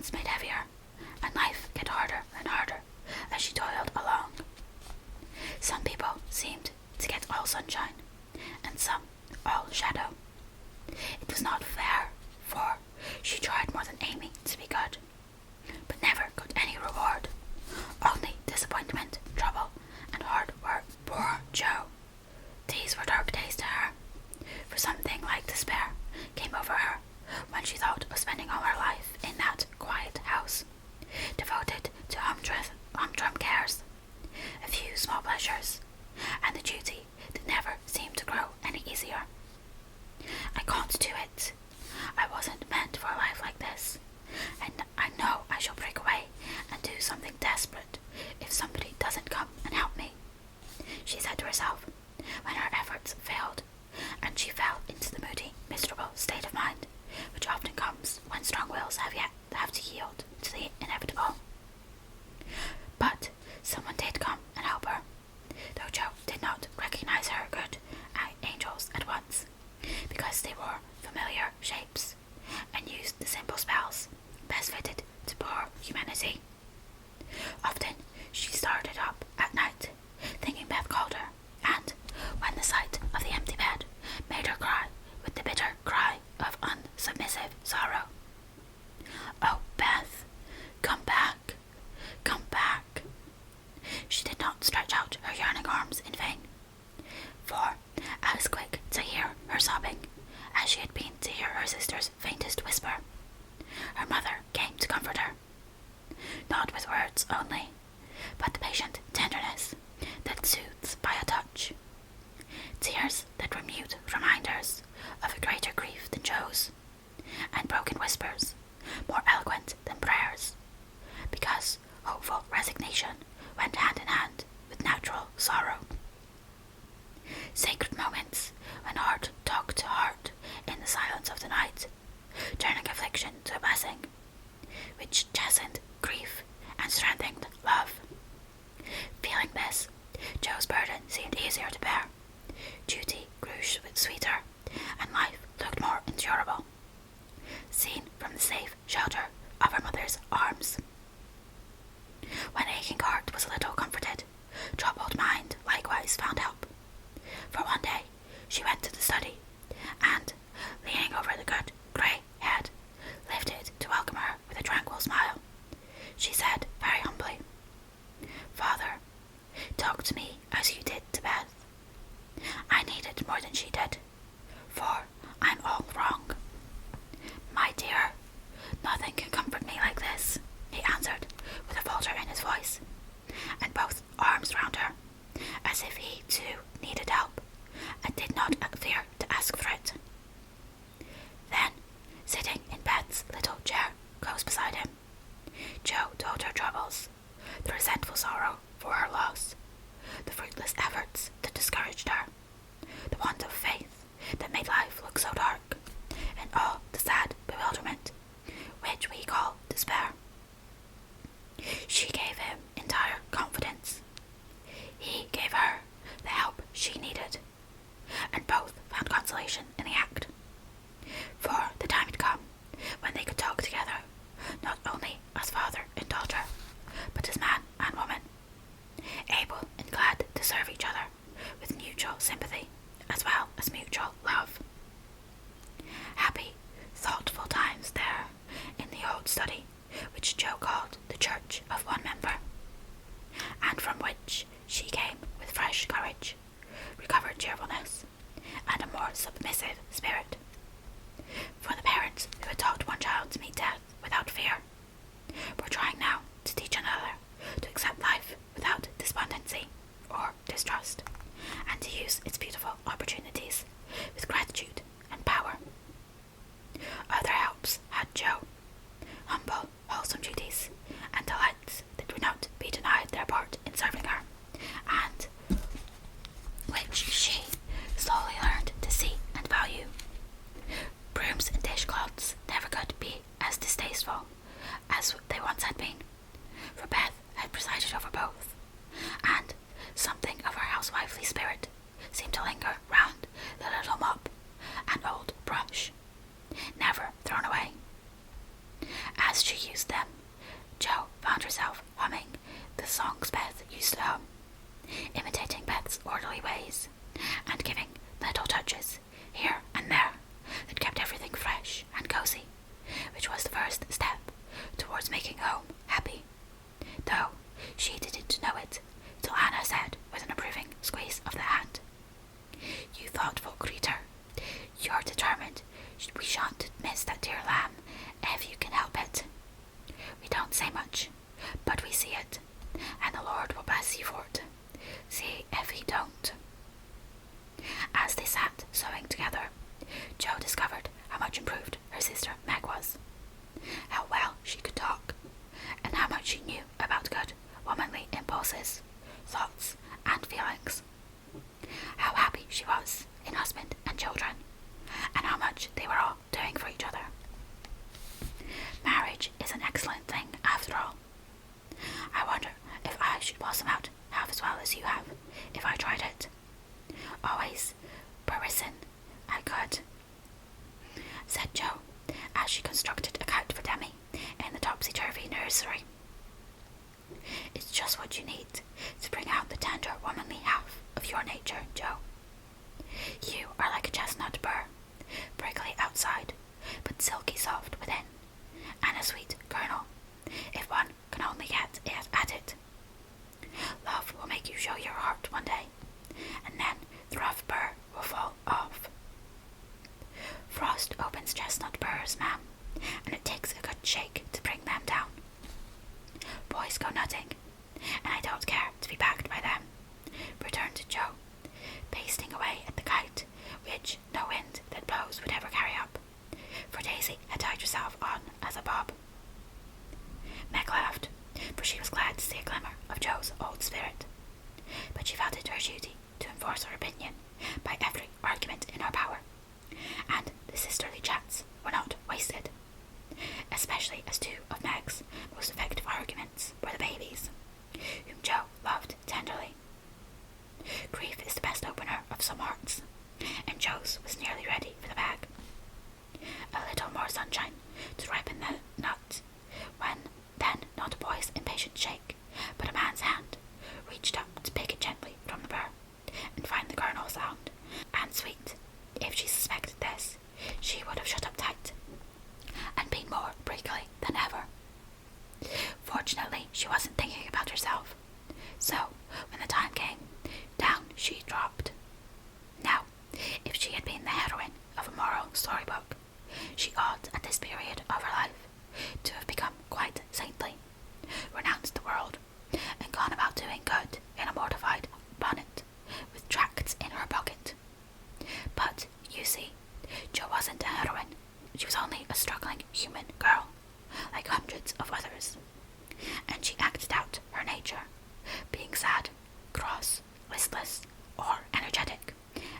burdens made heavier, and life get harder and harder as she toiled along. Some people seemed to get all sunshine, and some all shadow. It was not fair, for she tried more than Amy to be good, but never got any reward, only disappointment, trouble, and hard work. Poor Jo. These were dark days to her, for something like despair came over her when she thought of spending all her life in that quiet house, devoted to humdrum cares, a few small pleasures, and the duty that never seemed to grow any easier. I can't do it. I wasn't meant for a life like this, and I know I shall break away and do something desperate if somebody doesn't come and help me, she said to herself when her efforts failed, and she fell into the moody, miserable state of mind which often comes when strong wills have to yield to the inevitable. But someone did come and help her, though Jo did not recognize her good angels at once, because they wore familiar shapes and used the simple spells best fitted to poor humanity. Often she started up at night, thinking Beth called her, and when the sight of the empty bed made her cry with the bitter cry of unsubmissive sorrow. "Oh, Beth, come back, come back." She did not stretch out her yearning arms in vain, for as quick to hear her sobbing as she had been to hear her sister's faintest whisper, her mother came to comfort her, not with words only, but the patient tenderness that soothes by a touch, tears that were mute reminders of a greater grief than Jo's, and broken whispers more eloquent than prayers, because hopeful resignation went hand in hand with natural sorrow. Sacred moments when heart talked to heart in the silence of the night, turning affliction to a blessing, which chastened grief and strengthened love. Feeling this, Jo's burden seemed easier to bear. Duty grew sweeter, and life looked more endurable, seen from the safe shelter of her mother's arms. When aching heart was a little comforted, troubled mind likewise found help. For one day she went to the study, and, leaning over the good grey head, lifted to welcome her with a tranquil smile, she said very humbly, "Father, talk to me as you did to Beth. I need it more than she did, for I'm all wrong." "My dear, nothing can comfort me like this," he answered with a falter in his voice, and both arms round her, as if he too needed help, and did not fear to ask for it. Then, sitting in Beth's little chair close beside him, Jo told her troubles, the resentful sorrow for her loss, the fruitless efforts that discouraged her, the want of faith that made life look so dark, and all the sad bewilderment which we call despair. She gave him entire confidence. He gave her the help she needed, and both found consolation in the act. For the time had come when they could talk together, not only as father and daughter, but as man and woman, able and glad to serve each other with mutual sympathy as well as mutual love. Happy, thoughtful times there in the old study, which Jo called the Church of One Member, and from which she came with fresh courage, recovered cheerfulness, and a more submissive spirit. For the parents who had taught one child to meet death without fear were trying now to teach another to accept life without despondency or distrust, and to use its beautiful opportunities with gratitude and power. Other helps had Jo, humble, wholesome duties, and delights that would not be denied their part in serving her, and which she slowly learned to see and value. Brooms and dishcloths never could be as distasteful as they once had been, for Beth had presided over both, and something of her housewifely spirit seemed to linger round the little mop and old brush, never thrown away. As she used them, songs Beth used to hum, imitating Beth's orderly ways, and giving little touches here and there that kept everything fresh and cozy, which was the first step towards making home happy, though she didn't know it till Anna said with an approving squeeze of the hand, "You thoughtful creature, you're determined we shan't miss that dear lamb if you can help it. We don't say much, but we see it, and the Lord will bless you for it. See if he don't." As they sat sewing together, Jo discovered how much improved her sister Meg was, how well she could talk, and how much she knew about good womanly impulses, thoughts, and feelings. How happy she was in husband and children, and how much they were all doing for each other. Marriage is an excellent thing after all. I wonder if I should blossom out half as well as you have if I tried it. Always Barrison, I could, said Jo, as she constructed a couch for Demi in the topsy-turvy nursery. It's just what you need to bring out the tender womanly half of your nature, Jo. You are like a chestnut burr, prickly outside, but silky soft within, and a sweet kernel, if one can only get at it. Love will make you show your heart one day, and then the rough burr will fall off. Frost opens chestnut burrs, ma'am, and it takes a good shake to bring them down. Boys go nutting, and I don't care to be backed by them, returned Jo, pasting away at the kite, which no wind that blows would ever carry up, for Daisy had tied herself on as a bob. Meg laughed, for she was glad to see a glimmer of Jo's old spirit, but she felt it her duty to enforce her opinion by every argument in her power, and the sisterly chats were not wasted, especially as two of Meg's most effective arguments were the babies, whom Jo loved tenderly. Grief is the best opener of some hearts, and Jo's was nearly ready for the bag. A little more sunshine to ripen the nut, when then not a boy's impatient shake, but a man's hand reached up to pick it gently from the burr, and find the kernel sound and sweet. If she suspected this, she would have shut up tight, and been more prickly than ever. Fortunately, she wasn't thinking about herself, so when the time came, down she dropped. Now, if she had been the heroine of a moral storybook, she ought at this period of her life to have become quite saintly, renounced the world, and gone about doing good in a mortified bonnet, with tracts in her pocket. But, you see, Jo wasn't a heroine. She was only a struggling human girl, like hundreds of others, and she acted out her nature, being sad, cross, listless, or energetic,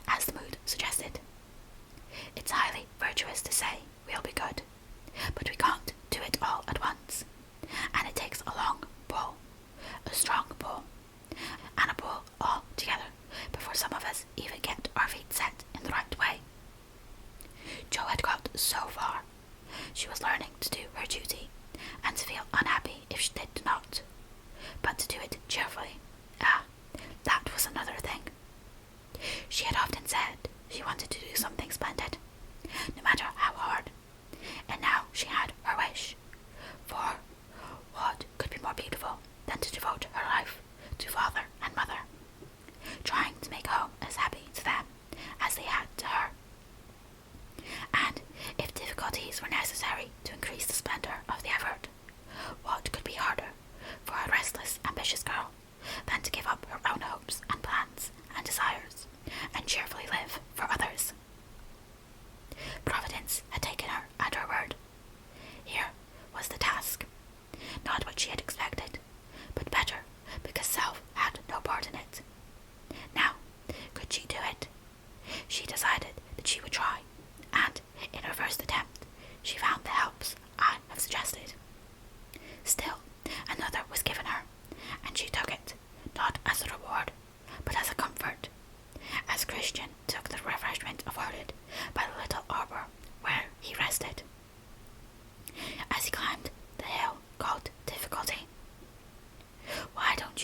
as the mood suggested. It's highly virtuous to say we'll be good, but we can't do it all at once, and it takes a long pull, a strong pull, and a pull all together before some of us even get our feet set in the right way. Jo had got so far. She was learning to do her duty, and to feel unhappy if she did not, but to do it cheerfully. That was another thing. She had often said she wanted to do something splendid, no matter how hard, and now she had her wish, for what could be more beautiful than to devote her life to father and mother, trying to make home as happy to them as they had to her. And if difficulties were necessary to increase the splendour of the effort, what could be harder for a restless, ambitious girl than to give up her own hopes and plans and desires, and cheerfully live for others? Providence had taken her at her word. Here was the task, not what she had expected, but better, because self had no part in it. Now, could she do it? She decided that she would try, and in her first attempt, she found the helps I have suggested. Still, another was given her, and she took it, not as a reward, but as a comfort, as Christian took the refreshment afforded by the little arbour where he rested, as he climbed the hill called Difficulty. Why don't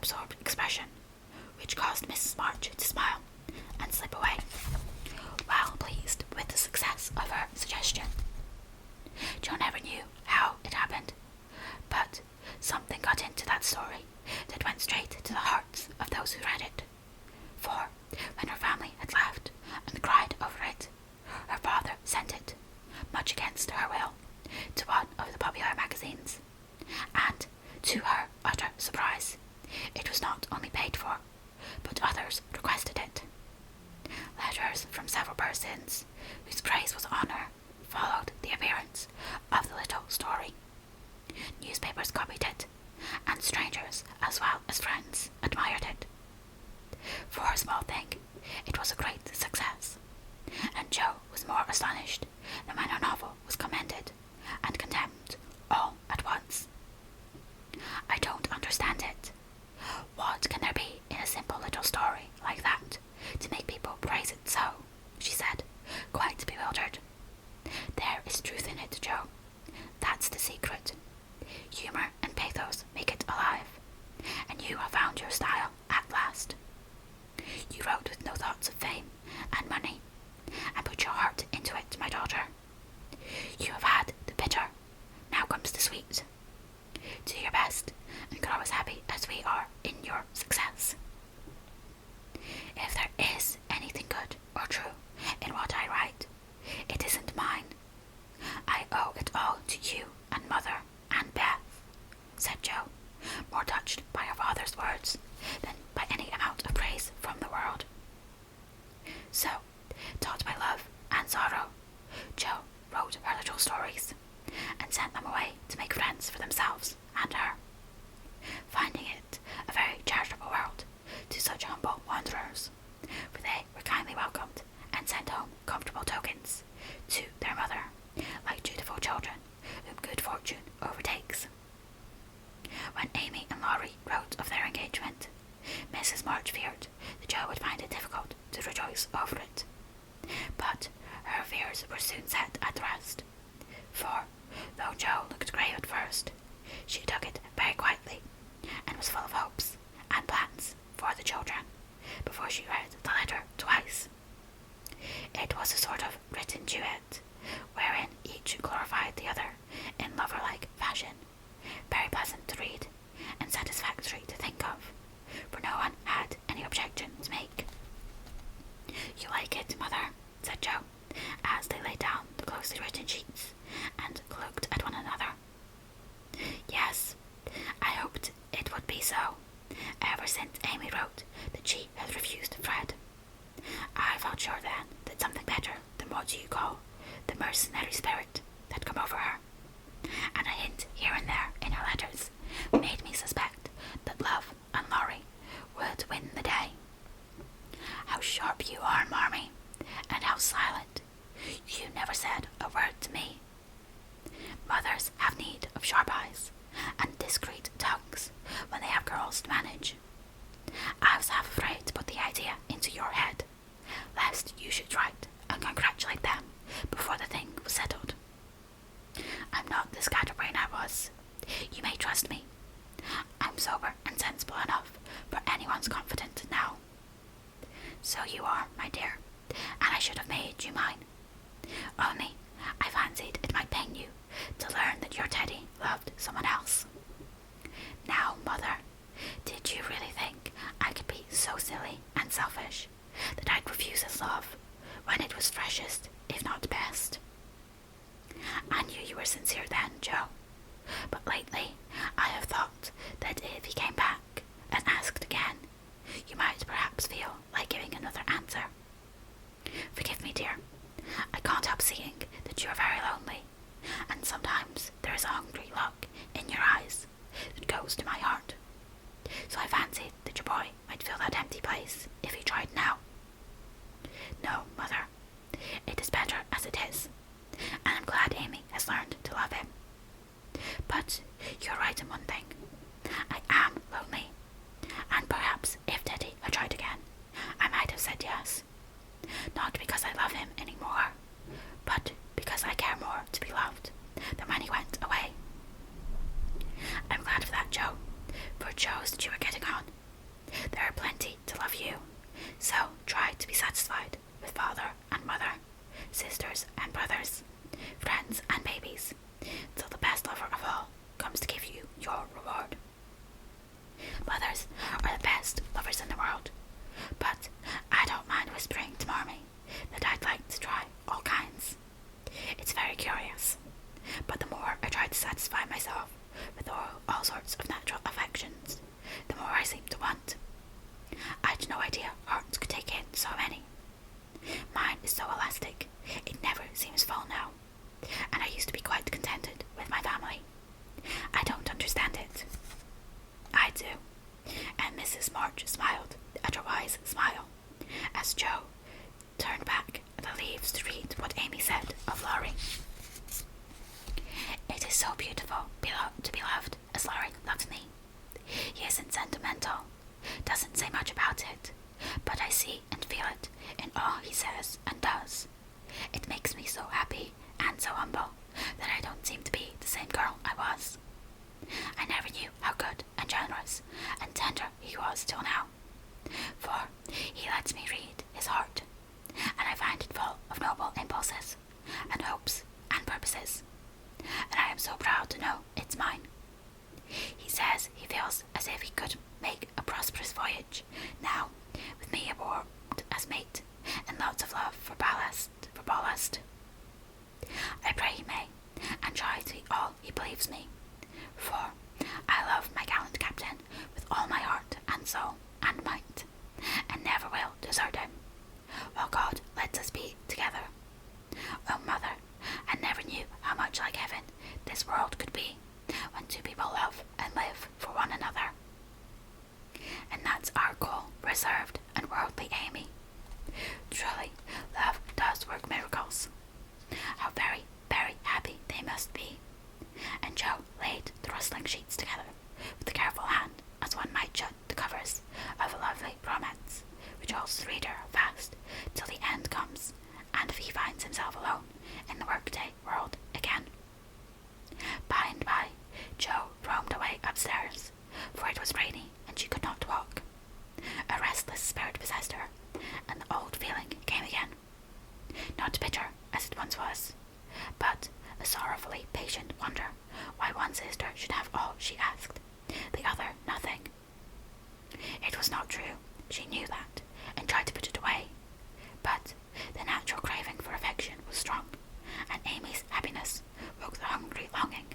absorbed expression, which caused Mrs. March to smile and slip away, well pleased with the success of her suggestion. Jo never knew how it happened, but something got into that story that went straight to the hearts of those who read it. For when her family had laughed and cried over it, her father sent it, much against her will, to one of the popular magazines, and to her utter surprise, it was not only paid for, but others requested it. Letters from several persons, whose praise was honour, followed the appearance of the little story. Newspapers copied it, and strangers as well as friends admired it. For a small thing, it was a great success, and Jo was more astonished than when her novel was commended and condemned all at once. I don't understand it. What can there be in a simple little story like that to make people praise it so? She said, quite bewildered. There is truth in it, Jo. That's the secret. Humour and pathos make it alive, and you have found your style at last. You wrote with no thoughts of fame and money, and put your heart into it, my daughter. You have had the bitter, now comes the sweet. Do your best, and grow as happy as we are in your success. If there is anything good or true in what I write, it isn't mine. I owe it all to you and Mother and Beth, said Jo, more touched by her father's words than by any amount of praise from the world. So, taught by love and sorrow, Jo wrote her little stories, and sent them away to make friends for themselves and her, finding it a very charitable world to such humble wanderers, for they were kindly welcomed and sent home comfortable tokens to their mother, like dutiful children whom good fortune overtakes. When Amy and Laurie wrote of their engagement, Mrs. March feared that Jo would find it difficult to rejoice over it, but her fears were soon set at rest, for though Jo looked grave at first, she took it very quietly, and was full of hopes and plans for the children before she read the letter twice. It was a sort of written duet, wherein each glorified the other in lover-like fashion, very pleasant to read and satisfactory to think of, for no one had any objection to make. You like it, Mother, said Jo, as they laid down the closely written sheets and looked at one another. Yes, I hoped it would be so, ever since Amy wrote that she had refused Fred. I felt sure then that something better than what you call the mercenary spirit had come over her, and a hint here and there in her letters made me suspect that love and Laurie would win the day. How sharp you are, Marmee, and how silent. You never said a word to me. Mothers have need of sharp eyes and discreet tongues when they have girls to manage. I was half afraid to put the idea into your head, lest you should write and congratulate them before the thing was settled. I'm not the scatterbrain I was. You may trust me. I'm sober and sensible enough for anyone's confidence now. So you are, my dear, and I should have made you mine. Only I fancied it might pain you to learn that your Teddy loved someone else. Now, Mother, did you really think I could be so silly and selfish that I'd refuse his love when it was freshest, if not best? I knew you were sincere then, Jo, but lately I have thought that if he came back and asked again, you might perhaps feel like giving another answer. Forgive me, dear. I can't help seeing that you are very lonely, and sometimes there is a hungry look in your eyes that goes to my heart. So I fancied that your boy might fill that empty place if he tried now. No, Mother, it is better as it is, and I'm glad Amy has learned to love him. But you're right in one thing. I am lonely, and perhaps if Teddy had tried again, I might have said yes. Not because I love him any more, but because I care more to be loved than when he went away. I'm glad of that, Jo, for it shows that you are getting on sisters and brothers, friends and babies, till the best lover of all comes to give you your reward. Mothers are the best lovers in the world, but I don't mind whispering to Marmee that I'd like to try all kinds. It's very curious, but the more I try to satisfy myself with all sorts of natural affections, the more I seem to want. I'd no idea hearts could take in so many. Mine is so elastic, it never seems full now, and I used to be quite contented with my family. I don't understand it. I do, and Mrs. March smiled at her wise smile as Joe turned back the leaves to read what Amy said of Laurie. It is so beautiful to be loved as Laurie loves me. He isn't sentimental, doesn't say much about it, but I see and feel it in all he says and does. It makes me so happy and so humble that I don't seem to be the same girl I was. I never knew how good and generous and tender he was till now, for he lets me read his heart, and I find it full of noble impulses and hopes and purposes, and I am so proud to know it's mine. He says he feels as if he could make a prosperous voyage now, with me aboard as mate, and lots of love for ballast. I pray he may, and try to be all he believes me, for I love my gallant captain with all my heart and soul and might, and never will desert him, while God lets us be together. Oh, mother, I never knew how much like heaven this world could be, when two people love and live for one another. And that's our goal, reserved and worldly Amy. Truly, love does work miracles. How very, very happy they must be. And Joe laid the rustling sheets together with a careful hand, as one might shut the covers of a lovely romance, which holds the reader fast till the end comes, and he finds himself alone in the workday world again. By and by, Joe roamed away upstairs, for it was rainy and she could not walk. A restless spirit possessed her, and the old feeling came again. Not bitter as it once was, but a sorrowfully patient wonder why one sister should have all she asked, the other nothing. It was not true, she knew that, and tried to put it away, but the natural craving for affection was strong, and Amy's happiness woke the hungry longing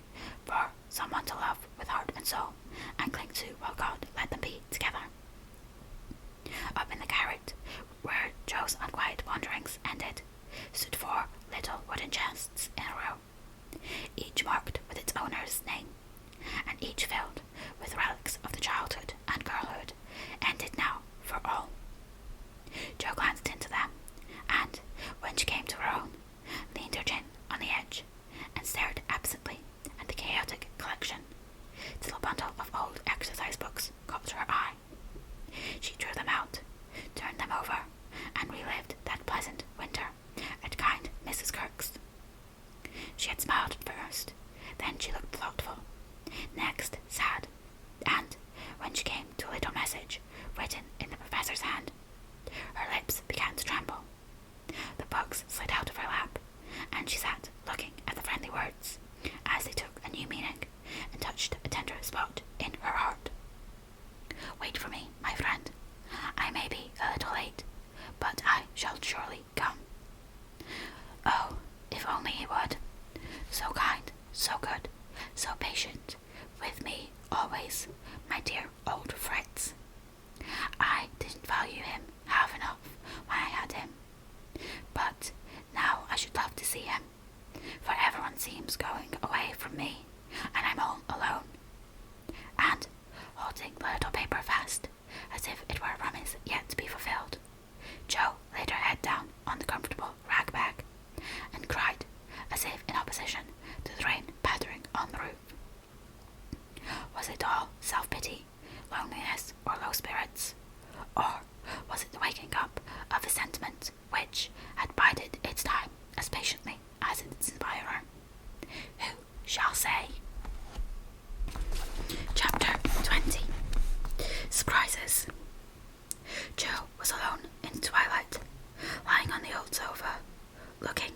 for someone to love with heart and soul, and cling to while God let them be together. Up in the garret, where Joe's unquiet wanderings ended, stood 4 little wooden chests in a row, each marked with its owner's name, and each filled with relics of the childhood and girlhood ended now for all. Joe glanced into them, and, when she came to her own, leaned her chin on the edge, and stared absently at the chaotic collection, till a bundle of old exercise books caught her eye. She drew them out, turned them over, and relived that pleasant winter at kind Mrs. Kirk's. She had smiled at first, then she looked thoughtful, next sad, and, when she came to a little message written in the professor's hand, her lips began to tremble. The books slid out of her lap, and she sat looking at the friendly words, as they took a new meaning, and touched a tender spot in her heart. Wait for me, my friend. I may be a little late, but I shall surely come. Oh, if only he would. So kind, so good, so patient, with me always, my dear old Fritz. I didn't value him half enough when I had him, but now I should love to see him, for everyone seems going away from me, and I'm all alone. And, holding the little paper fast, as if it were a promise yet to be fulfilled, Joe laid her head down on the comfortable rag bag, and cried, as if in opposition to the rain pattering on the roof. Was it all self-pity, loneliness, or low spirits? Or was it the waking up of a sentiment which had bided its time as patiently as its inspirer? Who shall say? Chapter 20. Surprises. Joe was alone in the twilight, lying on the old sofa, looking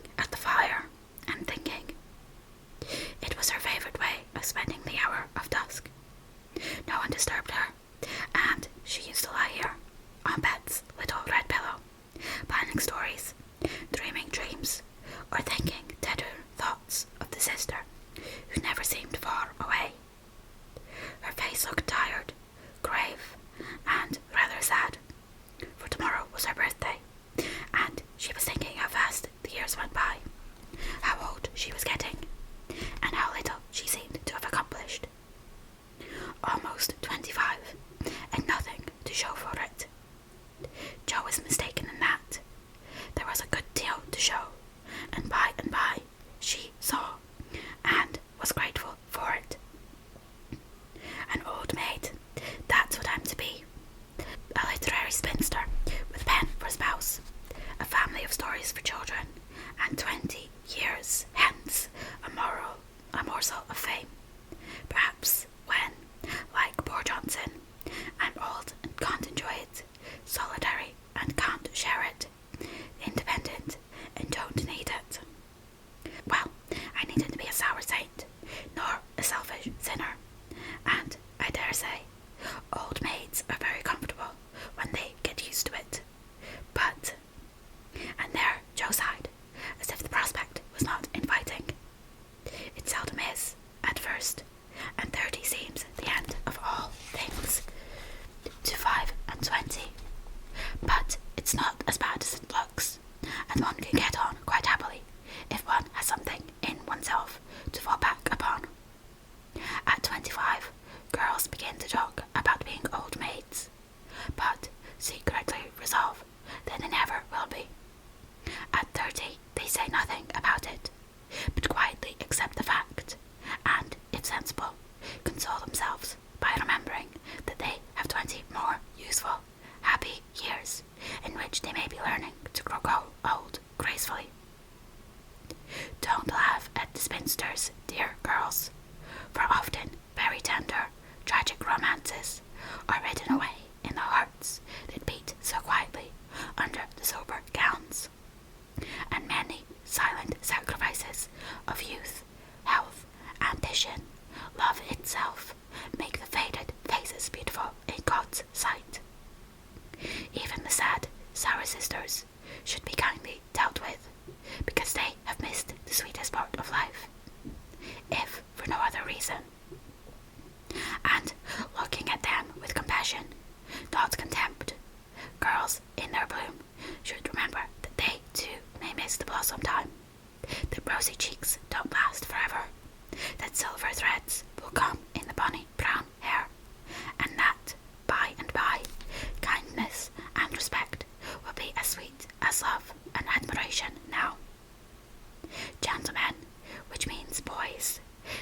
sisters should be kindly dealt with, because they have missed the sweetest part of life, if for no other reason. And looking at them with compassion, not contempt, girls in their bloom should remember that they too may miss the blossom time, that rosy cheeks don't last forever, that silver threads will come in the bonny brown hair, and that by and by kindness and respect will be as sweet as love and admiration now. Gentlemen, which means boys,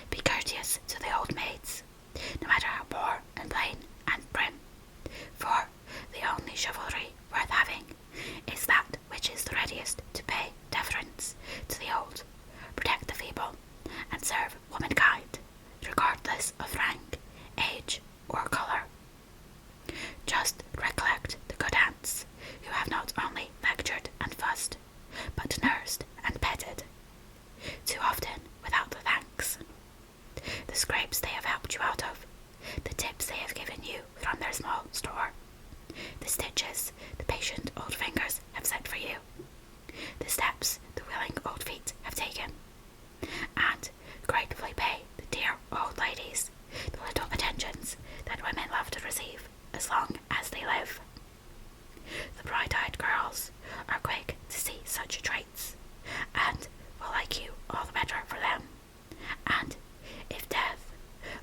be courteous to the old maids, no matter how poor and plain and prim, for the only chivalry worth having is that which is the readiest to pay deference to the old, protect the feeble, and serve womankind, regardless of rank, age, or colour. Just recollect the good aunts, who have not only lectured and fussed, but nursed and petted, too often without the thanks, the scrapes they have helped you out of, the tips they have given you from their small store, the stitches the patient old fingers have set for you, the steps the willing old feet have taken, and gratefully pay the dear old ladies the little attentions that women love to receive as long as they live. The bright-eyed girls are quick to see such traits, and will like you all the better for them, and if death,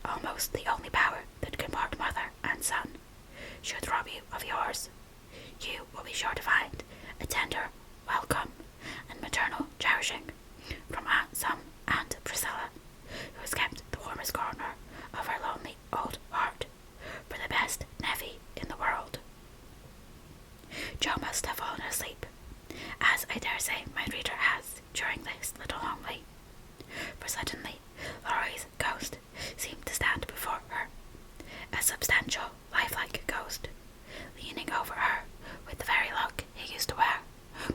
almost the only power that can part mother and son, should rob you of yours, you will be sure to find a tender welcome and maternal cherishing from some Aunt Priscilla, who has kept the warmest corner of her lonely old heart for the best nevy in the world. Joe must have fallen asleep, as I dare say my reader has during this little homily, for suddenly Laurie's ghost seemed to stand before her, a substantial, lifelike ghost, leaning over her with the very look he used to wear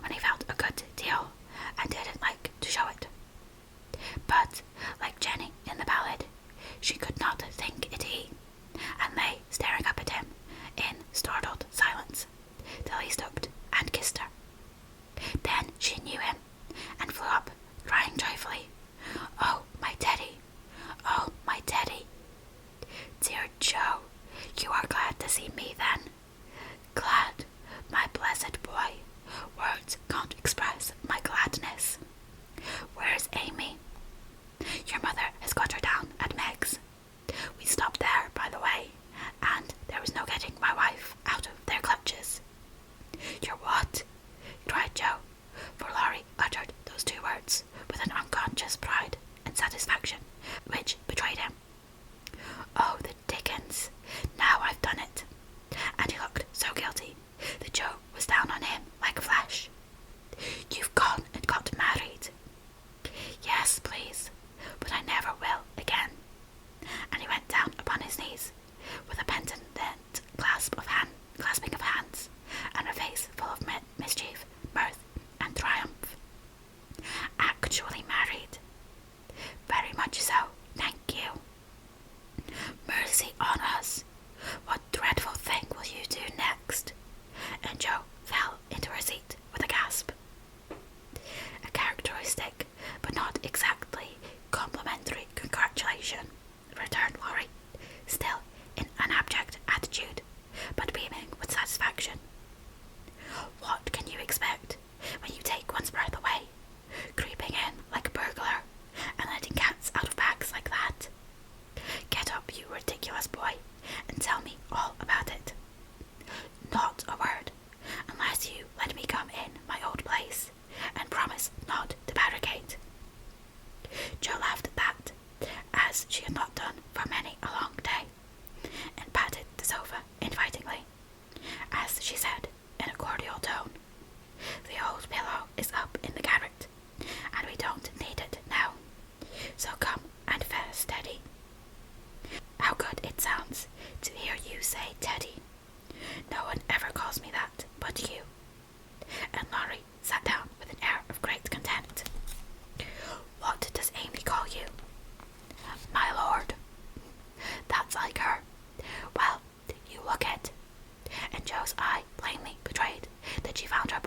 when he felt a good deal and didn't like to show it. But, like Jenny in the ballad, she could not think it he, and lay staring up at him in startled silence, till he stooped and kissed her. Then she knew him, and flew up, crying joyfully, "Oh, my Teddy! Oh, my Teddy! Dear Joe, you are glad to see me then? Glad, my blessed boy, words can't express my gladness. Where's Amy? Your mother has got her down at Meg's. We stopped there, by the way, and there was no getting my wife out of their clutches." "Your what?" cried Joe, for Laurie uttered those two words with an unconscious pride and satisfaction which betrayed him. "Oh, the dickens! Now I've done it!" And he looked so guilty that Joe was down on him like a flash. "You've gone and got married." "Yes, please, but I never will again." And he went down upon his knees, with a penitent clasping of hands, and a face full of mischief, mirth, and triumph. "Actually married?" "Very much so, thank you." "Mercy on us! What dreadful thing will you do next?" And Joe fell into her seat with a gasp. "A characteristic, but not exactly complimentary congratulation," returned Laurie, still in an abject attitude, but beaming with satisfaction. "What can you expect when you take one's breath away, creeping in like a burglar, and letting cats out of bags like that? Get up, you ridiculous boy, and tell me all about it." "Not a word, unless you let me come in my old place, and promise not to barricade." Joe laughed at that, as she had not done for many a long day, and patted the sofa invitingly, as she said in a cordial tone, "The old pillow is up in the garret, and we don't need it now, so come and fare Teddy." How good it sounds to hear you say Teddy. No one ever calls me that but you. And Laurie sat down with an air of great contempt. "What does Amy call you?" "My lord." "That's like her. Well, you look it." And Joe's eye plainly betrayed that she found her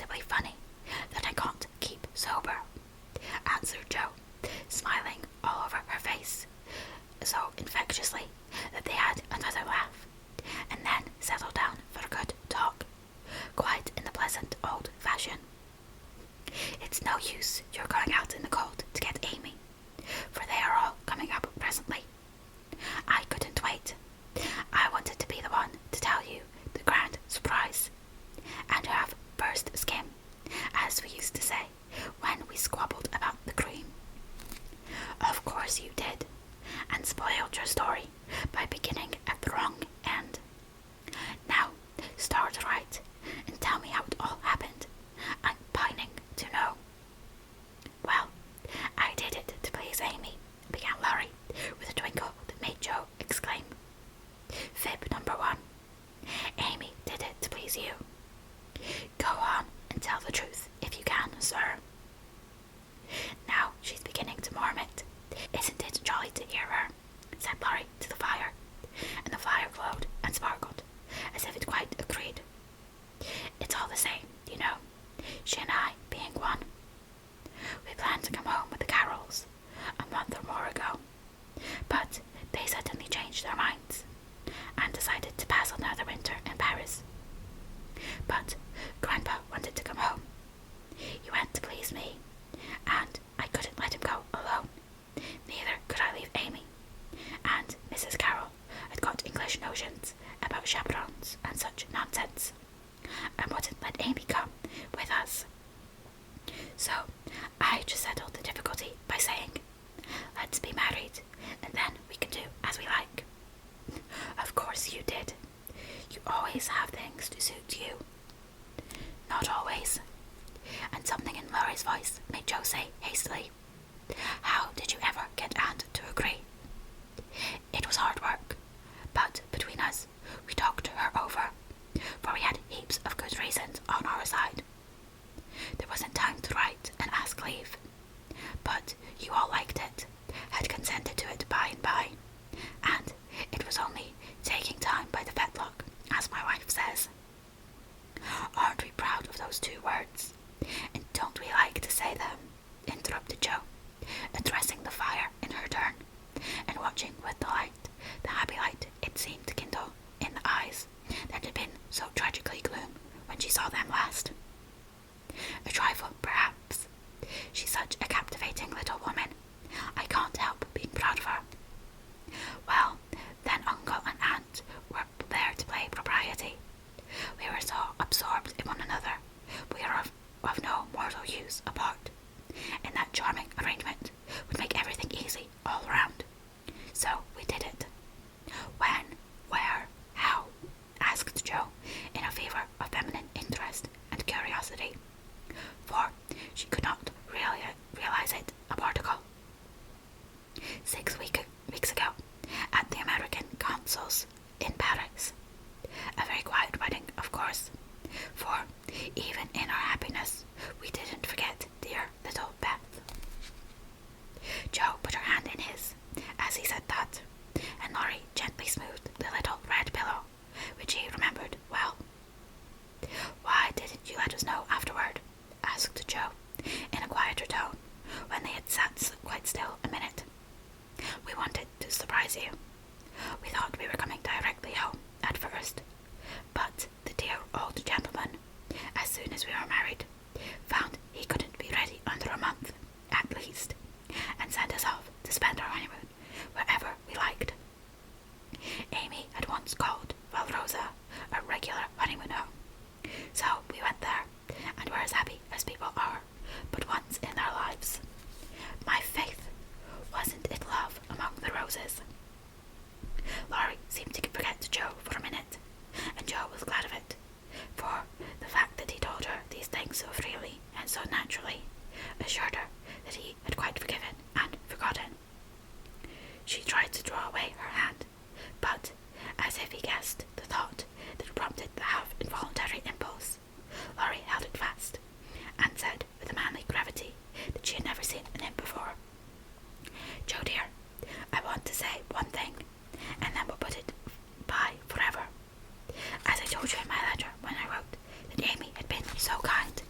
unacceptably funny that I can't keep sober," answered Jo, smiling all over her face, so infectiously that they had another laugh, and then settled down for a good talk, quite in the pleasant old fashion. "It's no use your going out in the cold to get Amy, for they are all coming up presently. I couldn't wait. I wanted to be the one to tell you the grand surprise, and have first skim, as we used to say when we squabbled about the cream. Of course you did, and spoiled your story by beginning at the wrong end. Now, start right, and tell me how it all happened. I'm pining to know." "Well, I did it to please Amy," began Laurie, with a twinkle that made Jo exclaim. "Fib number one. Amy did it to please you. Go on and tell the truth if you can, sir." "Now she's beginning to marmot. Isn't it jolly to hear her?" said Laurie to the fire, and the fire glowed and sparkled, as if it quite agreed. "It's all the same, you know, she and I being one. We planned to come home with the Carrolls a month or more ago, but they suddenly changed their minds, and decided to pass another winter in Paris. But Grandpa wanted to come home. He went to please me, and I couldn't let him go alone. Neither could I leave Amy, and Mrs. Carroll had got English notions about chaperons and such nonsense, and wouldn't let Amy come with us. So I just settled the difficulty by saying, 'Let's be married, and then we can do as we like.' Of course you did. You always have things to suit you." "Not always." And something in Laurie's voice made Jo say hastily, "How did you ever get Aunt to agree?" "It was hard work, but between us, we talked her over, for we had heaps of good reasons on our side. There wasn't time to write and ask leave, but you all liked it, had consented to it by and by, and it was only taking time by the fetlock, as my wife says. Aren't we proud of those 2 words? And don't we like to say them?" interrupted Jo, addressing the fire in her turn, and watching with delight the happy light it seemed to kindle in the eyes that had been so tragically gloom when she saw them last. "A trifle, perhaps. She's such a captivating little woman. I can't help being proud of her." "Well, then Uncle and Aunt were there to play propriety. We were so absorbed in one another, we are of no mortal use apart, and that charming arrangement would make everything easy all around. So we did it." "When? Where? How?" asked Jo, in a fever of feminine interest and curiosity, for she could not really realize it a particle. 6 weeks ago, at the American consul's in Paris. A very quiet wedding, of course, for even in our happiness we didn't forget dear little Beth." Jo put her hand in his as he said that, and Laurie gently smoothed the little red pillow, which he remembered well. "Why didn't you let us know afterward?" asked Jo, in a quieter tone, when they had sat quite still a minute. "We wanted to surprise you. We thought we were coming directly home at first, but the dear old gentleman, as soon as we were married, found he couldn't be ready under a month, at least, and sent us off to spend our honeymoon wherever we liked. Amy had once called Valrosa a regular honeymoon home, so we went there, and were as happy as people are but once in their lives. My faith, wasn't it love among the roses?" Laurie seemed to forget Jo for a minute, and Jo was glad of it, for the fact that he told her these things so freely and so naturally assured her that he had quite forgiven and forgotten. She tried to draw away her hand, but, as if he guessed the thought that prompted the half-involuntary impulse, Laurie held it fast, and said with a manly gravity that she had never seen in him before, "Jo dear, I want to say one thing, and then we'll put it by forever. As I told you in my letter when I wrote that Amy had been so kind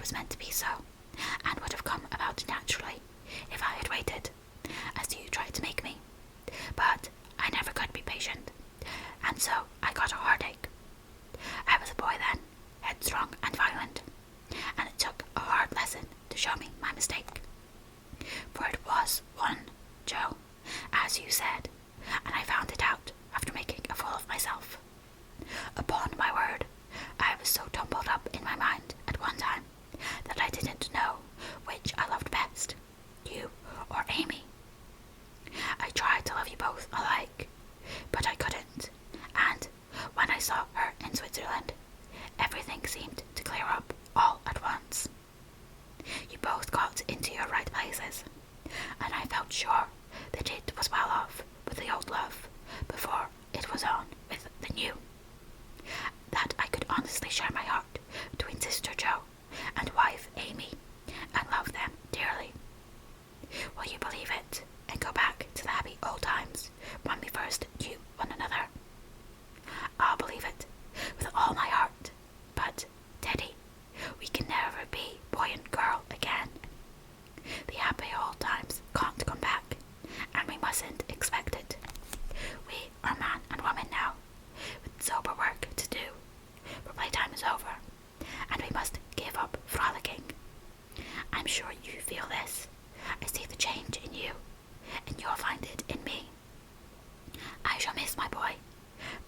was meant to be so, and would have come about naturally if I had waited, as you tried to make me. But I never could be patient, and so I got a heartache. I was a boy then, headstrong and violent, and it took a hard lesson to show me my mistake. For it was one, Joe, as you said, and I found it out after making a fool of myself. Upon my word, I was so tumbled up in my mind at one time that I didn't know which I loved best, you or Amy. I tried to love you both alike, but I couldn't, and when I saw her in Switzerland, everything seemed to clear up all at once. You both got into your right places, and I felt sure that it was well off with the old love before it was on with the new. That I could honestly share my heart between Sister Joe and wife Amy and love them dearly. Will you believe it and go back to the happy old times when we first knew one another? I'll believe it with all my heart, but, Teddy, we can never be boy and girl again. The happy old times can't come back, and we mustn't expect it. We are man and woman now, with sober work to do, for playtime is over, and we must give up frolicking. I'm sure you feel this. I see the change in you, and you'll find it in me. I shall miss my boy,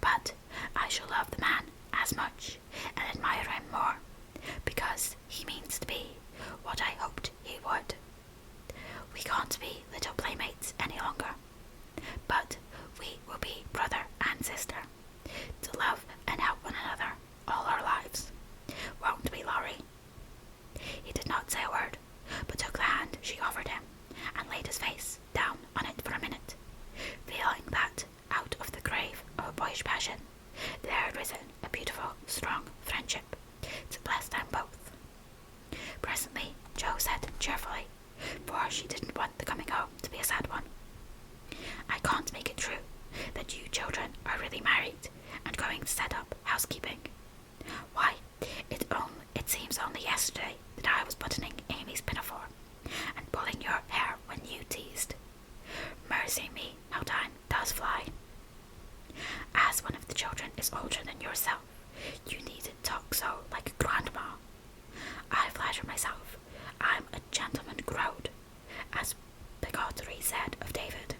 but I shall love the man as much and admire him more, because he means to be what I hoped he would. We can't be little playmates any longer, but we will be brother and sister, to love and help one another all our lives. Won't we, Laurie? He did not say a word, but took the hand she offered him and laid his face down on it for a minute, feeling that out of the grave of a boyish passion there had risen a beautiful, strong friendship to bless them both. Presently, Joe said cheerfully, for she didn't want the coming home to be a sad one, I can't make it true that you children are really married and going to set up housekeeping. Why, it seems only yesterday that I was buttoning Amy's pinafore and pulling your hair when you teased. Mercy me, how time does fly. As one of the children is older than yourself, you needn't talk so like a grandma. I flatter myself I'm a gentleman growed, as Bigottery said of David,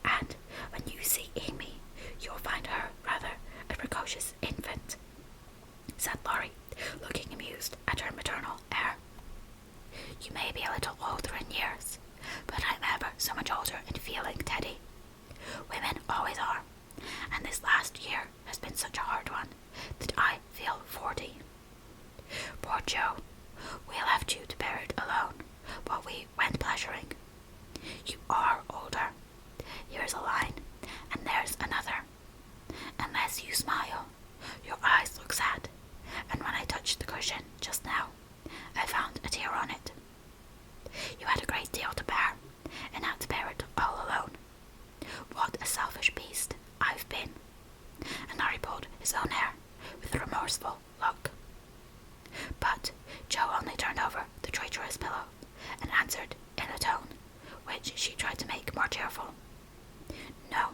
and when you see Amy, you'll find her rather a precocious infant, said Laurie, looking amused at her maternal air. You may be a little older in years, but I'm ever so much older in feeling, Teddy. Women always are, and this last year has been such a hard one that I feel 40. Poor Joe, we left you to bear it alone while we went pleasuring. You are older. Here's a line, and there's another. Unless you smile, your eyes look sad, and when I touched the cushion just now, I found a tear on it. You had a great deal to bear, and had to bear it all alone. What a selfish beast I've been. And Harry pulled his own hair with a remorseful look. But Joe only turned over the traitorous pillow and answered in a tone which she tried to make more cheerful. No,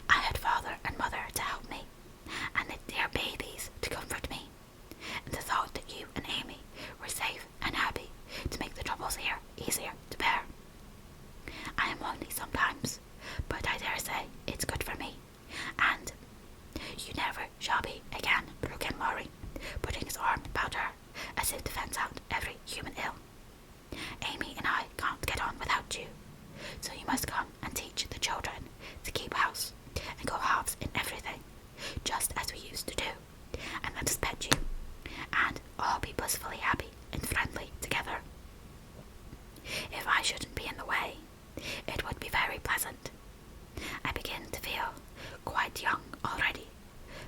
I had father and mother to help me, and the dear babies to comfort me, and the thought that you and Amy were safe and happy to make the troubles here easier to bear. I am lonely sometimes, but I dare say it's good for me, and you never shall be again, broke in Laurie, putting his arm about her as if to fence out every human ill. Amy and I can't get on without you, so you must come and teach the children to keep house and go halves in everything, just as we used to do, and let us pet you, and all be blissfully happy and friendly together. If I shouldn't be in the way, it would be very pleasant. I begin to feel quite young already,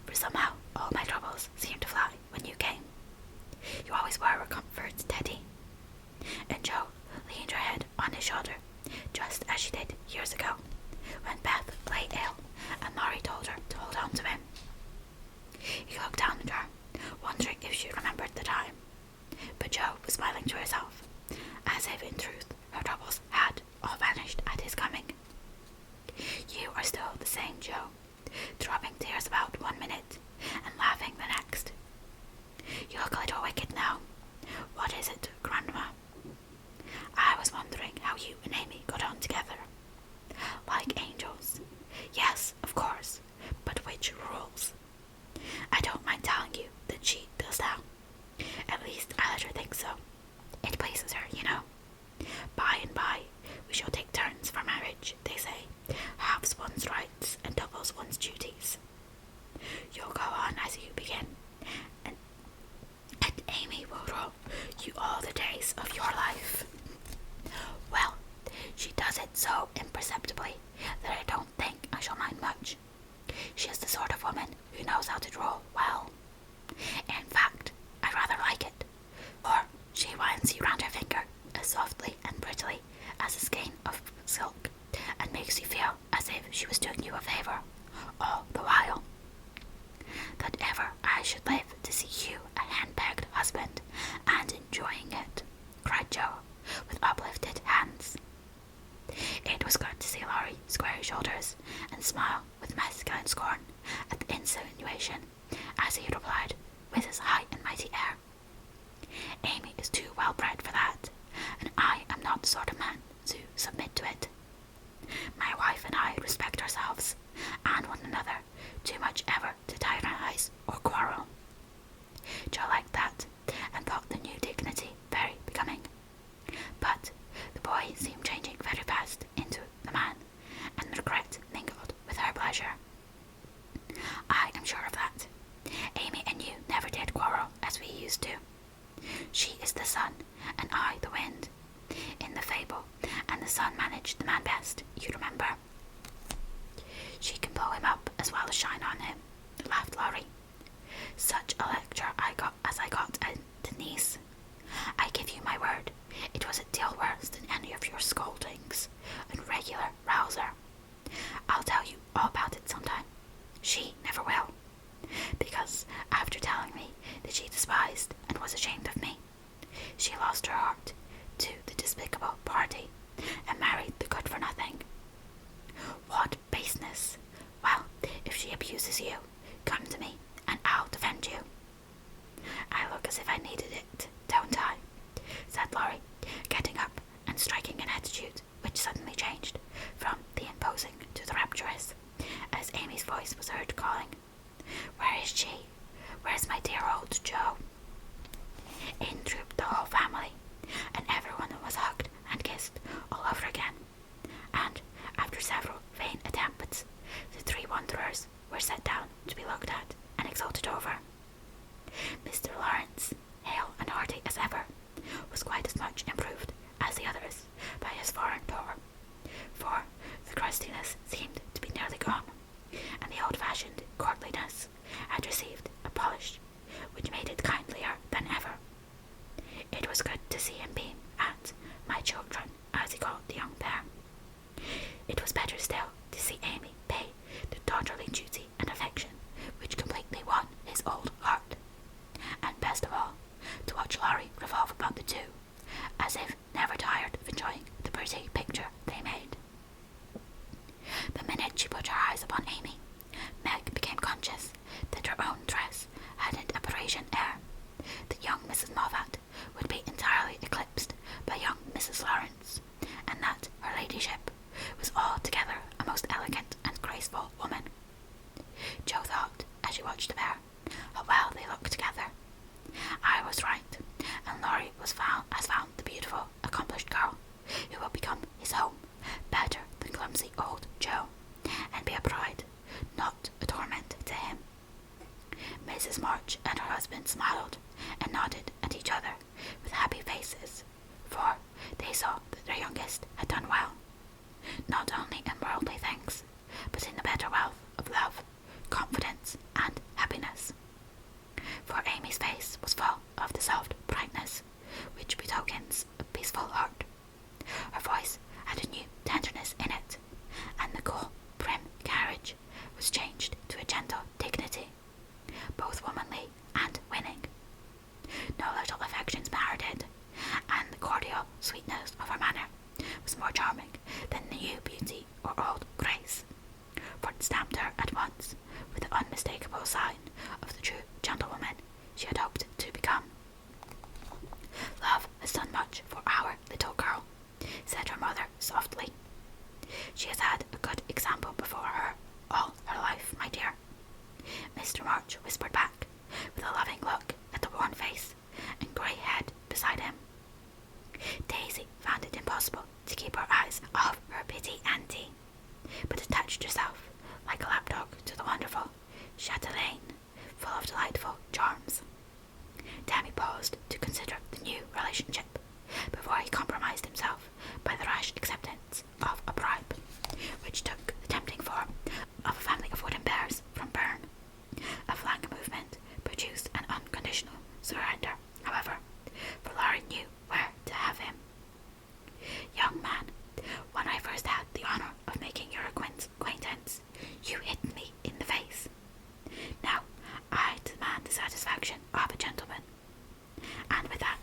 for somehow all my troubles seemed to fly when you came. You always were a comfort, Teddy. And Joe leaned her head on his shoulder, just as she did years ago, when Beth lay ill and Laurie told her to hold on to him. He looked down at her, wondering if she remembered the time, but was smiling to herself, as if in truth her troubles had all vanished at his coming. You are still the same Joe, dropping tears about 1 minute and laughing the next. You look a little wicked now. What is it, Grandma? I was wondering how you and Amy got on together. Like angels. Yes, of course, but which rules? I don't mind telling you that she does now. At least I let her think so. It pleases her, you know. By and by, we shall take turns for marriage, they say. Halves one's rights and doubles one's duties. You'll go on as you begin, and Amy will rule you all the days of your life. Well, she does it so imperceptibly that I don't think I shall mind much. She is the sort of woman who knows how to rule well. In fact, I rather like it, for she winds you round her finger as softly and prettily as a skein of silk, and makes you feel as if she was doing you a favour all the while. That ever I should live to see you a hand-pegged husband, and enjoying it, cried Joe, with uplifted hands. It was good to see Laurie square his shoulders and smile with masculine scorn at the insinuation, as he replied with his high and mighty air. Amy is too well bred for that, and I am not the sort of man to submit to it. My wife and I respect ourselves and one another too much ever to tyrannize or quarrel. Joe liked that, and thought the new dignity very becoming. But the boy seemed changing very fast into the man, and regret mingled with her pleasure. I am sure of that. Amy and you never did quarrel as we used to. She is the sun, and I the wind, in the fable, and the sun managed the man best, you remember. She can pull him up as well as shine on him, laughed Laurie. Such a lecture I got at Denise. I give you my word, it was a deal worse than any of your scoldings and regular rouser. I'll tell you all about it sometime. She never will, because after telling me that she despised and was ashamed of me, she lost her heart to the despicable party and married the good-for-nothing. What baseness! Well, if she abuses you, come to me, and I'll defend you. I look as if I needed it, don't I? Said Laurie, getting up and striking an attitude which suddenly changed from the imposing to the rapturous, as Amy's voice was heard calling, Where is she? Where's my dear old Joe? In trooped the whole family, and everyone was hugged and kissed all over again, and after several vain attempts, the three wanderers were set down to be looked at and exulted over. Mr. Lawrence, hale and hearty as ever, was quite as much improved as the others by his foreign tour, for the crustiness seemed to be nearly gone, and the old-fashioned courtliness had received a polish which made it kindlier than ever. It was good to see him beam at my children, as he called the young pair. It was better still to see Amy pay the daughterly duty and affection which completely won his old heart, and best of all, to watch Laurie revolve about the two, as if never tired of enjoying the pretty picture they made. The minute she put her eyes upon Amy, Meg became conscious that her own dress had an Parisian air, that young Mrs. Moffat would be entirely eclipsed by young Mrs. Lawrence, and that her ladyship was altogether a most elegant and graceful woman. Jo thought, as she watched the pair, how well they looked together. I was right, and Laurie has found the beautiful, accomplished girl who will become his home better than clumsy old Joe, and be a pride, not a torment to him. Mrs. March and her husband smiled and nodded at each other with happy faces, for they saw that their youngest had done well, not only in worldly things, but in the better wealth of love, confidence, and happiness. For Amy's face was full of the soft brightness which betokens a peaceful heart. Her voice had a new tenderness in it, and the cool, prim carriage was changed to a gentle dignity, both womanly and winning. No little affections marred it, to keep her eyes off her petty auntie, but attached herself like a lapdog to the wonderful chatelaine, full of delightful charms. Tammy paused to consider the new relationship before he compromised himself by the rash acceptance of a bribe, which took the tempting form of a family of wooden bears from Bern. A flank movement produced an unconditional surrender, however, for Larry knew where to have him. Young man, when I first had the honour of making your acquaintance, you hit me in the face. Now I demand the satisfaction of a gentleman. And with that,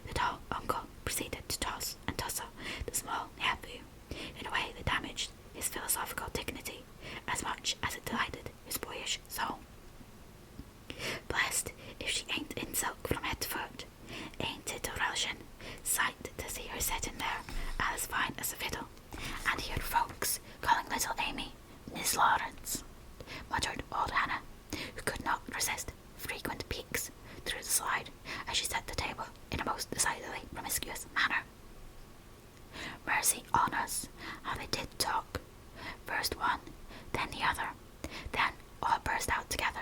the tall uncle proceeded to toss and tussle the small nephew in a way that damaged his philosophical dignity as much as it delighted his boyish soul. Blessed if she ain't in silk from head to foot, ain't it a relishing sight to see her settin' there as fine as a fiddle, and hear folks calling little Amy Miss Lawrence, muttered old Hannah, who could not resist frequent peeks through the slide as she set the table in a most decidedly promiscuous manner. Mercy on us, how they did talk. First one, then the other, then all burst out together,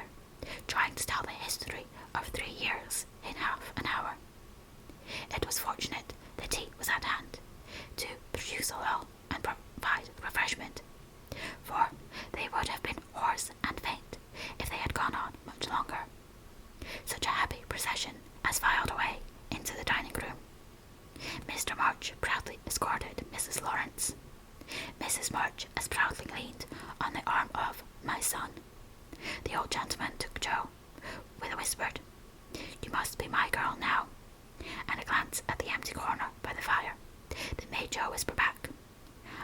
trying to tell the history of 3 years in half an hour. It was fortunate that tea was at hand to produce a lull and provide refreshment, for they would have been hoarse and faint if they had gone on much longer. Such a happy procession as filed away into the dining room. Mr. March proudly escorted Mrs. Lawrence. Mrs. March as proudly leaned on the arm of my son. The old gentleman took Joe, with a whispered, "You must be my girl now," and a glance at the empty corner by the fire that made Joe whisper back,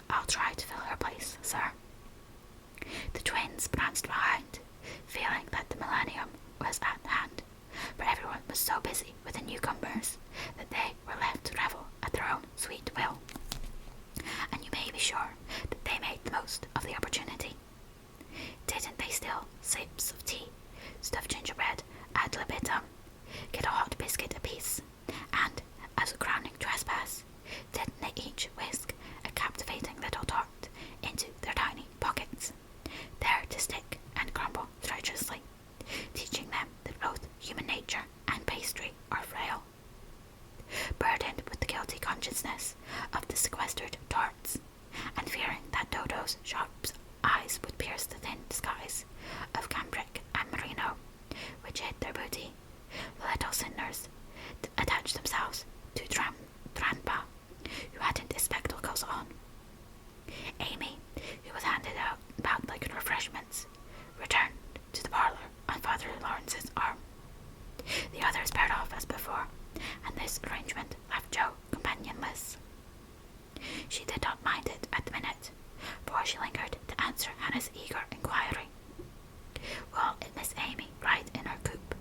"I'll try to fill her place, sir." The twins pranced behind, feeling that the millennium was at hand, for everyone was so busy with the newcomers that they were left to revel at their own sweet will. And you may be sure that they made the most of the opportunity. Didn't they steal sips of tea, stuffed gingerbread ad libitum, get a hot biscuit apiece, and, as a crowning trespass, didn't they each whisk a captivating little tart into their tiny pockets, there to stick and crumble treacherously, teaching them that both human nature and pastry are frail? Burdened with the guilty consciousness of the sequestered tarts, and fearing that Dodo's sharp eyes would pierce the thin disguise of cambric and merino, which hid their booty, the little sinners attached themselves to Tranpa, who hadn't his spectacles on. Amy, who was handed out about like refreshments, returned to the parlour on Father Lawrence's arm. The others paired off as before, and this arrangement left Joe companionless. She did not mind it at the minute, for she lingered to answer Hannah's eager inquiry. "Will it Miss Amy ride in her coupe,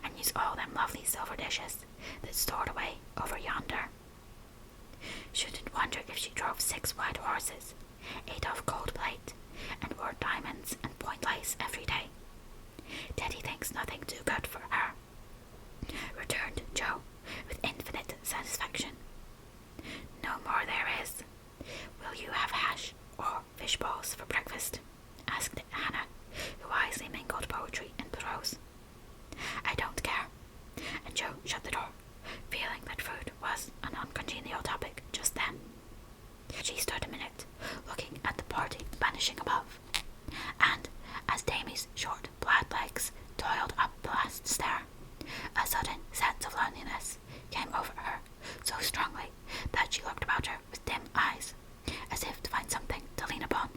and use all them lovely silver dishes that's stored away over yonder? Shouldn't wonder if she drove 6 white horses, ate off gold plate, and wore diamonds and point lace every day. Teddy thinks nothing too good for her," returned Joe with infinite satisfaction. "No more there is. Will you have hash or fish balls for breakfast?" asked Hannah, who wisely mingled poetry and prose. "I don't care," and Joe shut the door, feeling that food was an uncongenial topic just then. She stood a minute, looking at the party vanishing above, and as Damie's short black legs toiled up the last stair, a sudden sense of loneliness came over her so strongly that she looked about her with dim eyes, as if to find something to lean upon,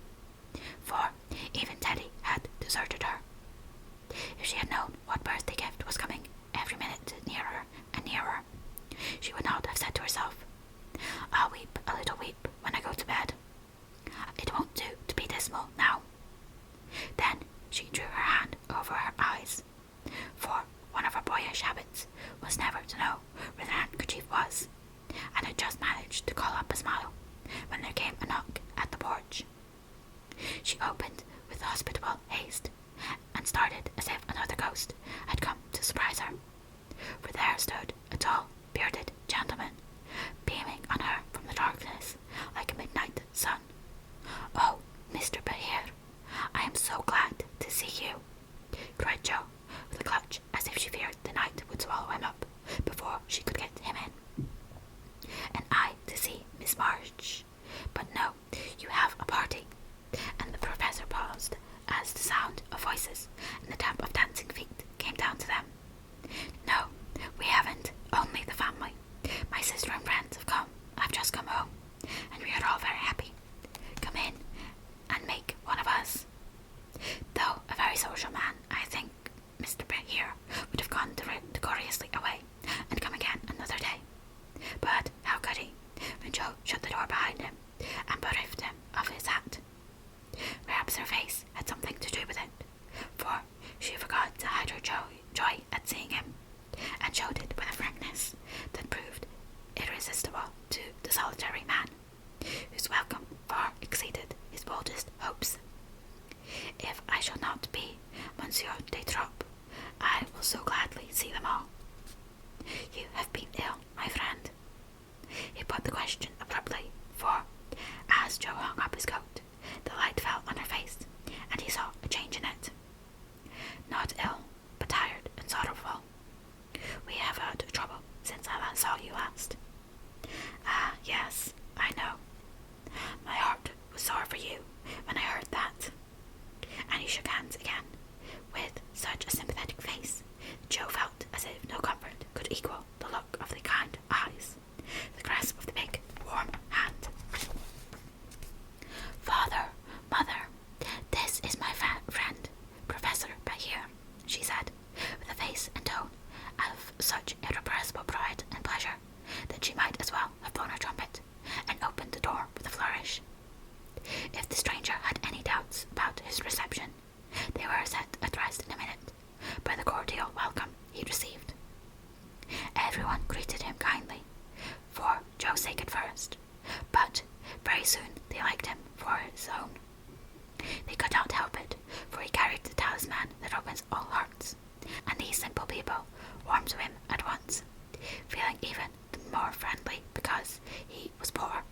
for even Teddy had deserted her. If she had known what birthday gift was coming every minute nearer and nearer, she would not have said to herself, "I'll weep a little weep when I go to bed. It won't do to be dismal now." Then she drew her hand over her eyes, for one of her boyish habits was never to know where the handkerchief was, and had just managed to call up a smile when there came a knock at the porch. She opened with hospitable haste, and started as if another ghost had come to surprise her, for there stood a tall, bearded gentleman such irrepressible pride and pleasure that she might as well have blown her trumpet and opened the door with a flourish. If the stranger had any doubts about his reception, they were set at rest in a minute by the cordial welcome he received. Everyone greeted him kindly, for Joe's sake at first, but very soon they liked him for his own. They could not help it, for he carried the talisman that opens all hearts, and these simple people warmed to him at once, feeling even the more friendly because he was poor.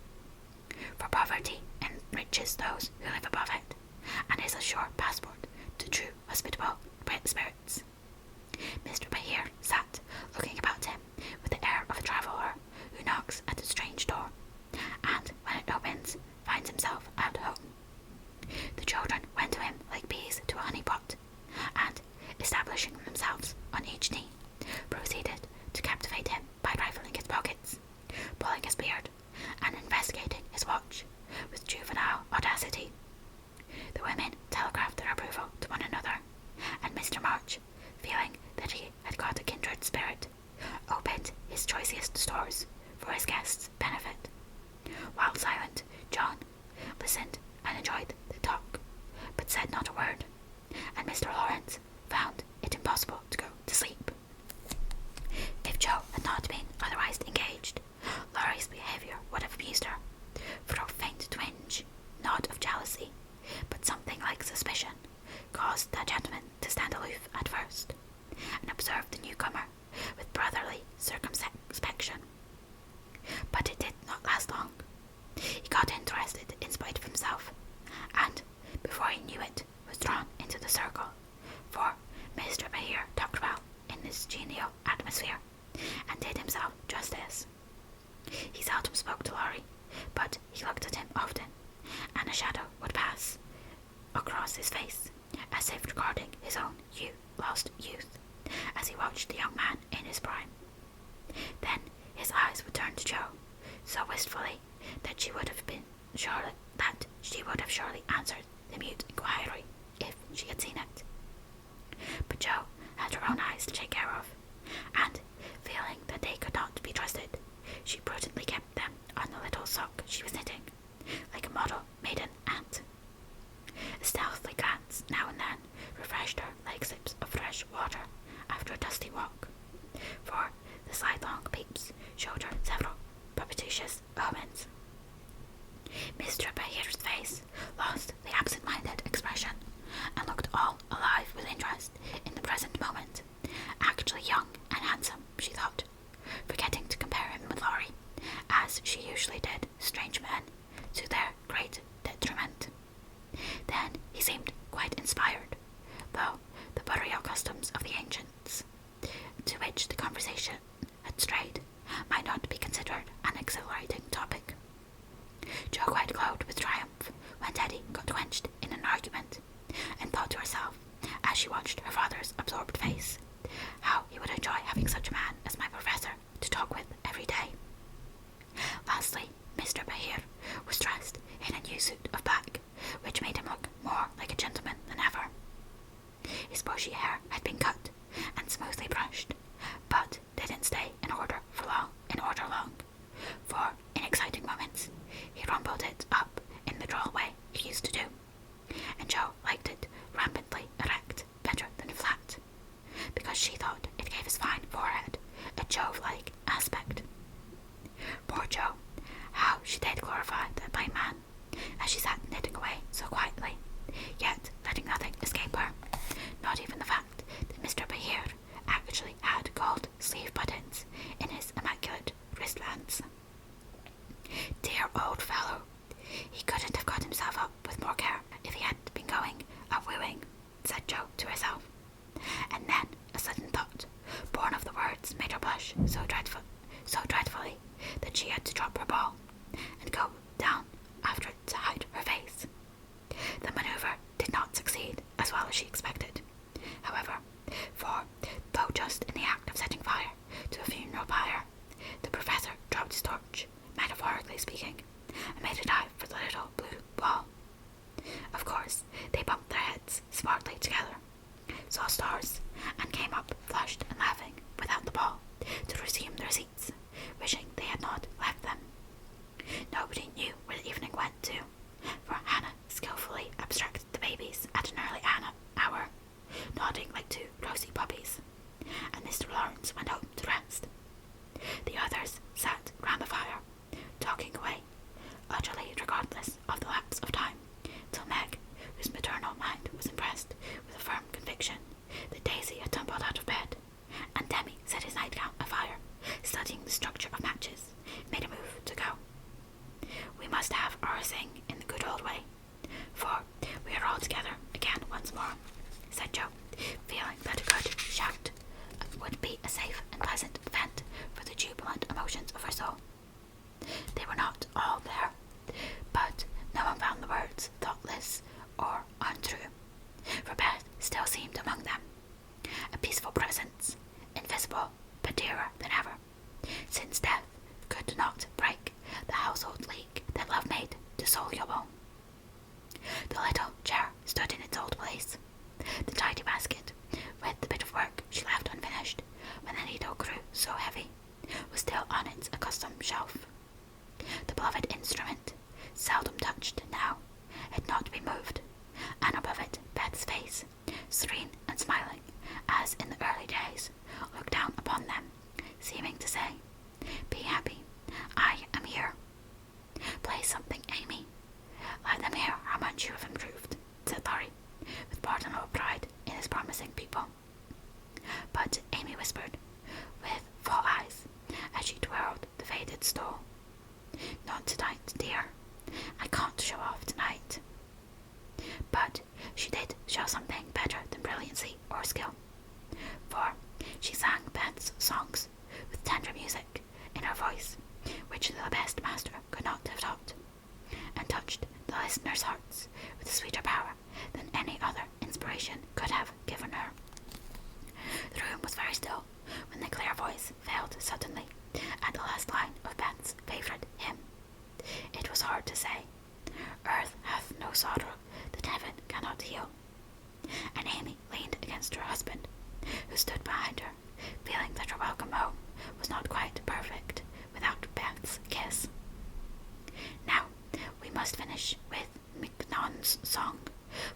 For poverty enriches those who live above it, and is a sure passport to true hospitable spirits. Mr. Bahir sat looking about him with the air of a traveller who knocks at a strange door, and when it opens, finds himself at home. The children went to him like bees to a honey pot, and, establishing themselves on each knee, proceeded to captivate him by rifling his pockets, pulling his beard, and investigating his watch with juvenile audacity. The women telegraphed their approval to one another, and Mr. March, feeling that he had got a kindred spirit, opened his choicest stores for his guests' benefit, while silent John listened and enjoyed the talk, but said not a word, and Mr. Lawrence found it impossible to go to sleep. If Joe had not been otherwise engaged, Laurie's behaviour would have amused her, for a faint twinge, not of jealousy, but something like suspicion, caused that gentleman to stand aloof at first, and observe the newcomer with brotherly circumspection. But it did not last long. He got interested in spite of himself, and, before he knew it, was drawn into the circle, for Mr. Bahir talked well in this genial atmosphere, and did himself justice. He seldom spoke to Laurie, but he looked at him often, and a shadow would pass across his face, as if regarding his own lost youth, as he watched the young man in his prime. Then his eyes would turn to Joe, so wistfully that she would have surely answered the mute inquiry if she had seen it. But Joe had her own eyes to take care of, and, feeling that they could not be trusted, she prudently kept them on the little sock she was knitting, like a model maiden aunt. A stealthy glance now and then refreshed her like sips of fresh water after a dusty walk, for the sidelong peeps showed her several propitious omens. Mr. Bahir's face lost the absent-minded expression, and looked all alive with interest in the present moment. Actually young and handsome, she thought, forgetting to compare him with Laurie, as she usually did strange men, to their great detriment. Then he seemed quite inspired, though the burial customs of the ancients, to which the conversation had strayed, might not be considered an exhilarating topic. Jo quite glowed with triumph when Teddy got quenched in an argument, and thought to herself, as she watched her father's absorbed face, how he would enjoy having such a man as my professor to talk with every day. Lastly, Mr. Bahir was dressed in a new suit of black, which made him look more like a gentleman than ever. His bushy hair had been cut and smoothly brushed, but didn't stay in order long, for in exciting moments he rumpled it up in the droll way he used to do, and Jo liked it rampantly erect better than flat, because she thought it gave his fine forehead a Jove-like aspect. Poor Jo, how she did glorify that plain man, as she sat knitting away so quietly, yet letting nothing escape her, not even the fact that Mr. Bahir actually had gold sleeve buttons in his immaculate wristbands. Dear old fellow, he couldn't have got himself up with more care if he had been going a-wooing, said Jo to herself, and then a sudden thought, born of the words, made her blush so dreadfully that she had to drop her ball and go down after it to hide her face. The manoeuvre did not succeed as well as she expected, however, for, though just in the act of setting fire to a funeral pyre, the professor dropped his torch, metaphorically speaking, and made a dive for the little blue ball. Of course, they bumped their heads smartly together, to resume their seats, wishing they had not left them. Nobody knew where the evening went to, for Hannah skillfully abstracted the babies at an early hour, nodding like two rosy puppies, and Mr. Lawrence went home to rest. The others sat round the fire, talking away, utterly regardless of the lapse of time, till Meg, whose maternal mind was impressed with a firm conviction that Daisy had tumbled out of bed, and Demi set his nightgown afire, studying the structure of matches, made a move to go. "We must have our sing in the good old way, for we are all together again once more," said Joe, feeling that a good shout would be a safe and pleasant vent for the jubilant emotions of her soul. They were not all there, but no one found the words thoughtless or untrue, for Beth still seemed among them, a peaceful presence, invisible but dearer than ever, since death could not break the household league that love made dissoluble. The little chair stood in its old place. The tidy basket, with the bit of work she left unfinished when the needle grew so heavy, was still on its accustomed shelf. The beloved instrument, seldom touched now, had not been moved, and above it Beth's face, serene and smiling, as in the early days, looked down upon them, seeming to say, "Be happy, I am here." "Play something, Amy. Let them hear how much you have improved," said Larry, with pardonable pride in his promising pupil. But Amy whispered, with full eyes, as she twirled the faded stole, "Not tonight, dear. I can't show off tonight." But she did show something better than brilliancy or skill, for she sang Beth's songs with tender music in her voice, which the best master could not have taught, and touched the listeners' hearts with a sweeter power than any other inspiration could have given her. The room was very still when the clear voice failed suddenly at the last line of Beth's favourite hymn. It was hard to say, "Earth hath no sorrow that heaven cannot heal," and Amy leaned against her husband, who stood behind her, feeling that her welcome home was not quite perfect without Beth's kiss. "Now, we must finish with McNonn's song,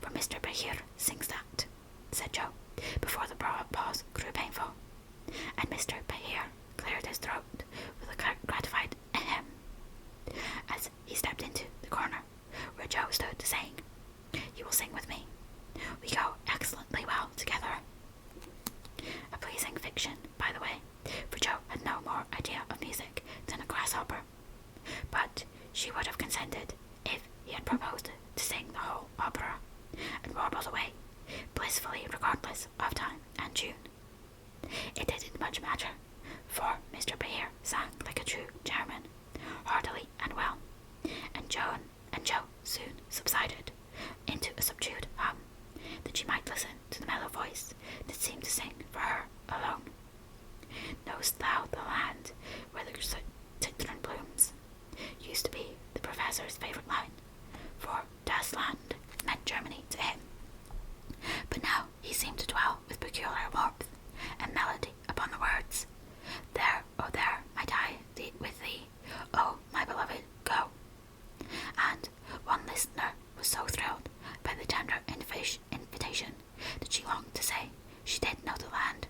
for Mr. Behir sings that," said Joe, before the pause grew painful, and Mr. Behir cleared his throat with a gratified ahem, as he stepped into the corner where Joe stood, saying, "You will sing with me. We go excellently well together." A pleasing fiction, by the way, for Joe had no more idea of music than a grasshopper, but she would have consented if he had proposed to sing the whole opera, and warbled away, blissfully regardless of time and tune. It didn't much matter, for Mr. Behir sang like a true German, heartily and well, and Joe soon subsided into a subdued hum, that she might listen to the mellow voice that seemed to sing for her alone. "Knowst thou the land where the citron blooms?" used to be the professor's favourite line, for Das Land meant Germany to him. But now he seemed to dwell with peculiar warmth and melody upon the words, "There, oh there, might I with thee, oh my beloved, go." And one listener was so thrilled by the tender invitation that she longed to say she did know the land,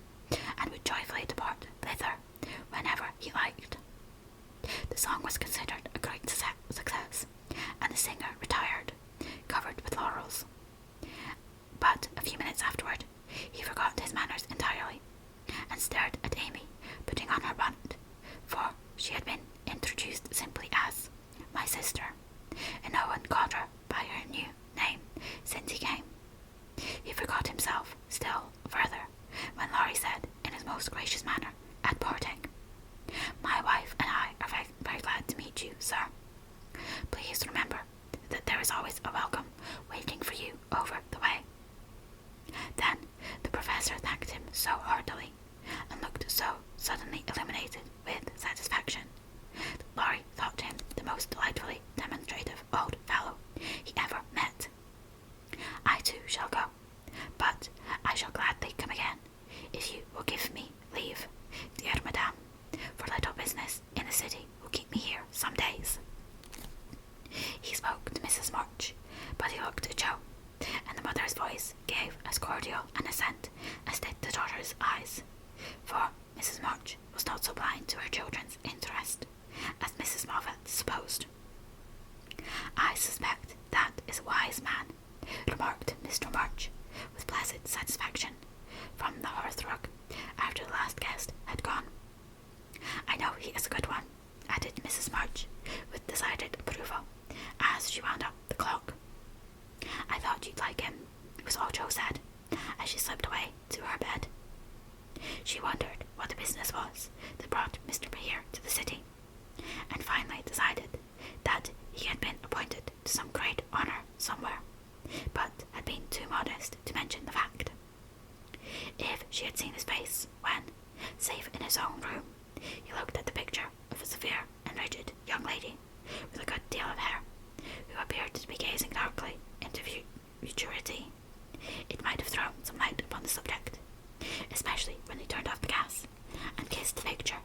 and would joyfully depart thither whenever he liked. The song was considered a great success, and the singer retired, covered with laurels. But a few minutes afterward, he forgot his manners entirely so blind to her children's interest as Mrs. Moffat supposed. "I suspect that is a wise man," remarked Mr. March, with placid satisfaction, from the hearthrug, after the last guest had gone. "I know he is a good one," added Mrs. March, with decided approval, as she wound up the clock. "I thought you'd like him," was all Jo said, as she slipped away to her bed. She wondered what the business was that brought Mr. Behere to the city, and finally decided that he had been appointed to some great honour somewhere, but had been too modest to mention the fact. If she had seen his face when, safe in his own room, he looked at the picture of a severe and rigid young lady with a good deal of hair, who appeared to be gazing darkly into futurity, it might have thrown some light upon the subject, especially when he turned off the gas and kissed the picture